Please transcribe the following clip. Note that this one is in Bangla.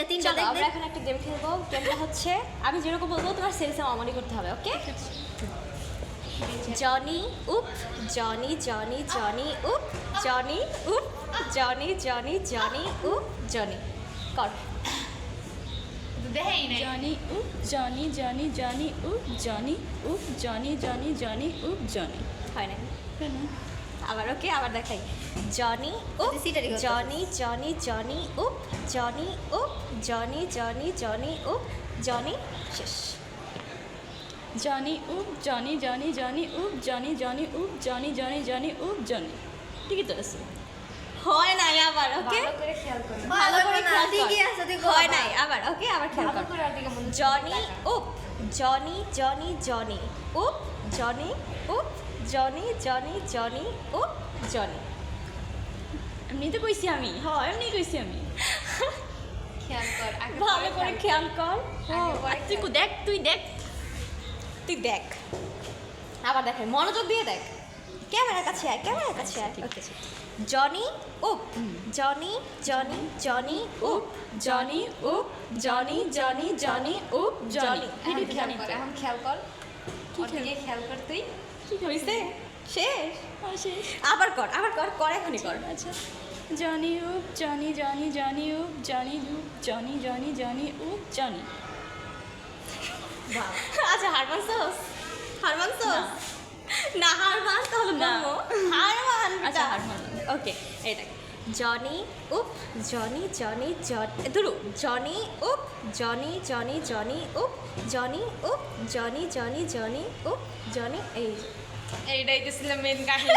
তিনটা চলো আমরা এখন একটা গেম খেলবো। গেমটা হচ্ছে আমি যেরকম বলবো তোমার সেন্সে অমনি করতে হবে, ওকে? জনি উপ, জনি জনি জনি উপ, জনি উপ, জনি জনি জনি উপ, জনি কর। দেখাই নাই জনি উপ জনি জনি জনি উপ জনি উপ জনি জনি জনি উপ জনি। হয় না? আবার ওকে, আবার দেখাই। জনি উপ, সিটারি করতে জনি জনি জনি উপ, জনি উপ, জনি জনি জনি উপ, জনি। শেষ। জনি উপ জনি জনি জনি উপ জনি জনি উপ জনি জনি জনি উপ জনি। ঠিকই তো আছে। হয় নাই, আবার ওকে। ভালো করে খেয়াল করো ভালো করে না খেয়াল কর। ঠিকই আছে তুই হয় নাই, আবার ওকে, আবার খেয়াল ভালো কর। করে আর দিকে মন জনি উপ, জনি জনি জনি উপ, জনি উপ, জনি জনি জনি উপ, জনি। এমনি তো কইছি আমি, হ্যাঁ এমনি কইছি আমি। খেয়াল কর আগে ভালো করে খেয়াল কর। আর তুই দেখ, তুই দেখ। তুই দেখ, আবার দেখ, মনোযোগ দিয়ে দেখ। ক্যামেরার কাছে আয়, ক্যামেরার কাছে আয়। ওকে। জনি উপ, জনি জনি জনি উপ, জনি উপ, জনি জনি জনি উপ, জনি। এখন খেয়াল কর এখন খেয়াল কর কি ওর দিকে খেয়াল কর তুই হইছে? শেষ? শেষ। আবার কর, আবার কর, কর এখনই কর। আচ্ছা জনি উপ জনি জনি জনি উপ জনি উপ জনি জনি জনি উপ জনি। আচ্ছা, হার মানছোস? হার মানছোস? না হার মান তাহলে না। বলবো হার মান। আচ্ছা, হার মানলাম। ওকে, এই দেখ। জনি উপ, জনি জনি জনি ধরু, জনি উপ, জনি জনি জনি উপ, জনি উপ, জনি জনি জনি উপ, জনি। এই এইটাই তো ছিল মেন কাহিনী